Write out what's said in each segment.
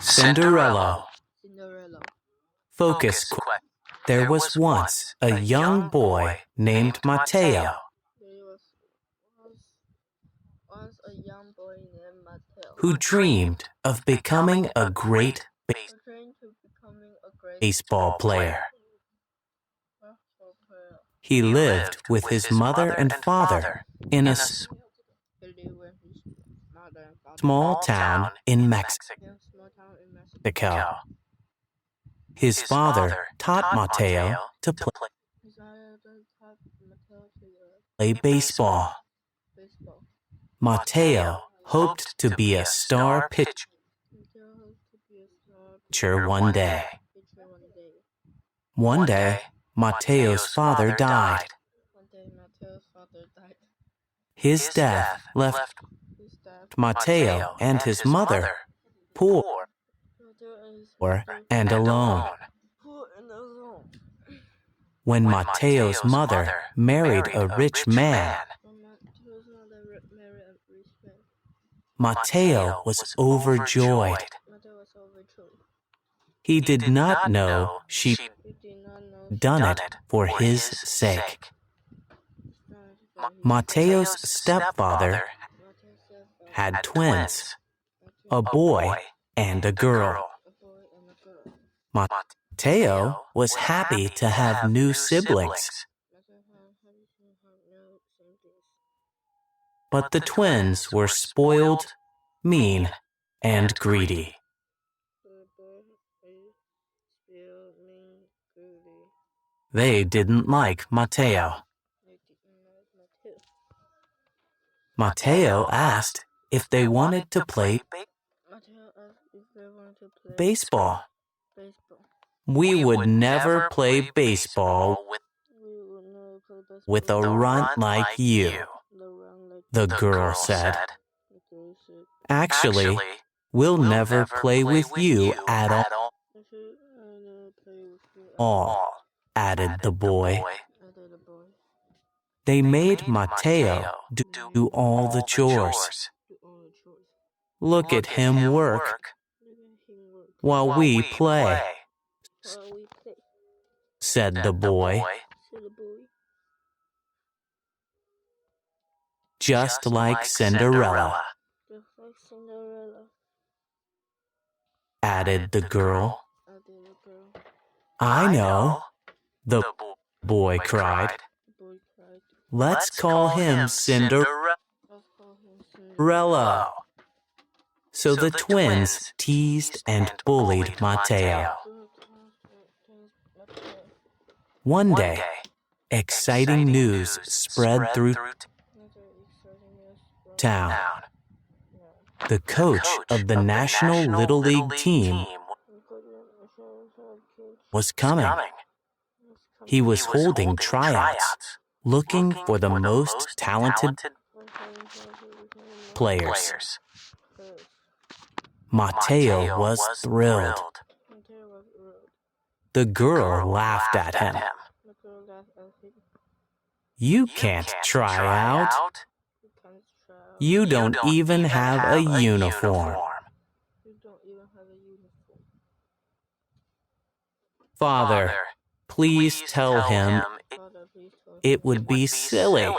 Cinderella. Focus question. There was once a young boy named Matteo who dreamed of becoming a great baseball player. He lived with his mother and father in a small town in Mexico. His father taught Matteo to play baseball. Matteo hoped to be a star pitcher one day. One day, Matteo's father died. His death left Matteo and his mother poor and alone. When Matteo's mother married a rich man, Matteo was overjoyed. He did not know she'd done it for his sake. Matteo's stepfather had twins, a boy and a girl. Matteo was happy to have new siblings, but the twins were spoiled, mean, and greedy. They didn't like Matteo. Matteo asked if they wanted to play baseball. We would never play baseball with a runt like you, the girl said. Actually, we'll never play with you at all, added the boy. They made Matteo do all the chores. Look at him work while we play, said the boy. Just like Cinderella, added the girl. I know, the boy cried. Let's call him Cinderella. So the twins teased and bullied Matteo. One day, exciting news spread through town. The coach of the National Little League team was coming. He was holding tryouts, looking for the most talented players. Matteo was thrilled. The girl laughed at him. You can't try out. You don't even have a uniform. Father, please tell him it would be silly,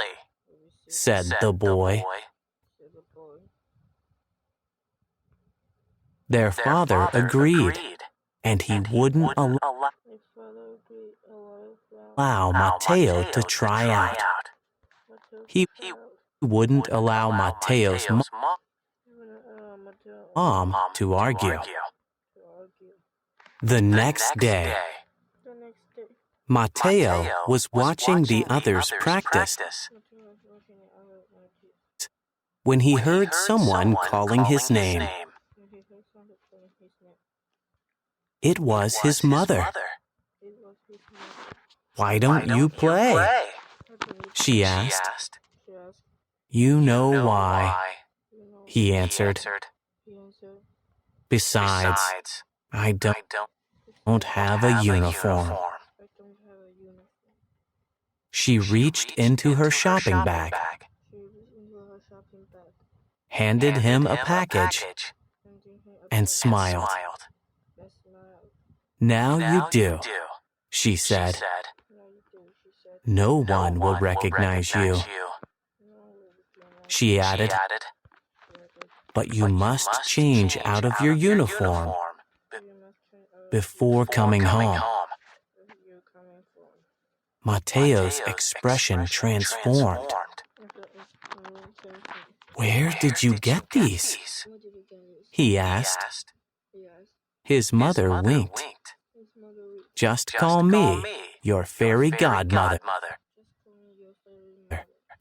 said the boy. Their father agreed, and he wouldn't allow Matteo to try out. He wouldn't allow Matteo's mom to argue. The next day, Matteo was watching the others practice when he heard someone calling his name. It was his mother. Why don't you play? She asked. You know why, he answered. Besides, I don't have a uniform. She reached into her shopping bag, handed him a package, and smiled. Now you do, she said. No one will recognize you. She added, but you must change out of your uniform before coming home. Mateo's expression transformed. Where did you get these? He asked. His mother winked. Just call me your fairy godmother,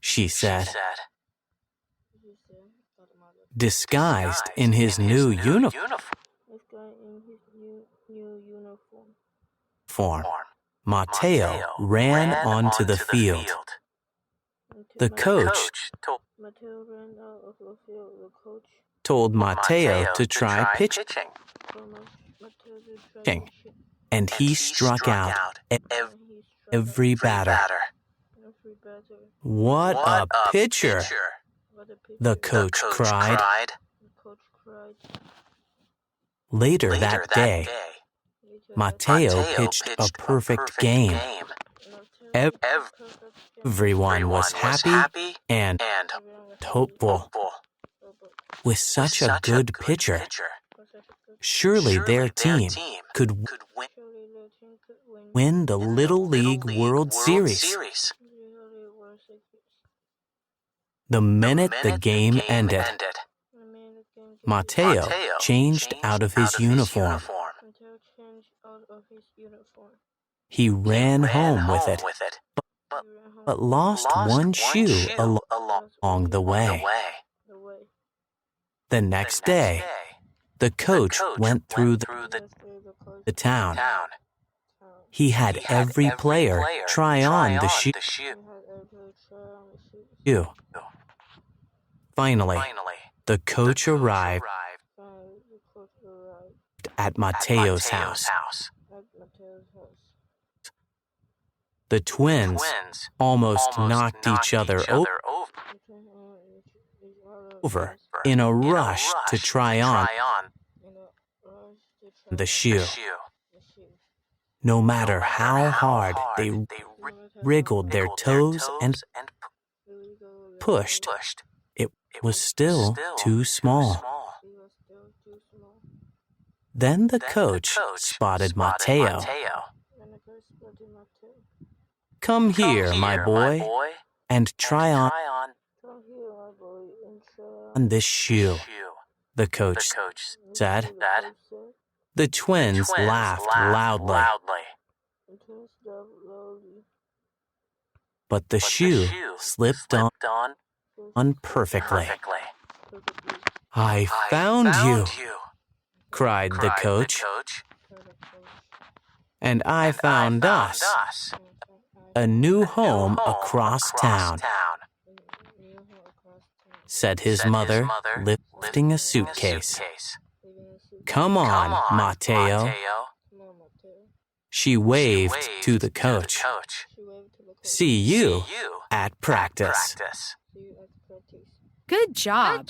she said. Disguised in his new uniform, Mateo ran onto the field. The coach told Mateo to try pitching, and he struck out every batter. What a pitcher! The coach cried. Later that day, Mateo pitched a perfect game. Everyone was happy and hopeful. With such a good pitcher, surely their team could win the Little League World Series. The minute the game ended, Mateo changed out of his uniform. He ran home with it, but lost one shoe along the way. The next day, the coach went through the town. He had every player try on the shoe. Finally, the coach arrived at Mateo's house. The twins almost knocked each other over in a rush to try on the shoe. No matter how hard they wriggled their toes and pushed, it was still too small. Then the coach spotted Mateo. Come here, my boy, and try on this shoe, the coach said. The twins laughed loudly. But the shoe slipped on perfectly. I found you, cried the coach. And I found us a new home across town, said his mother, lifting a suitcase. Come on, Mateo. She waved to the coach. See you at practice. Good job.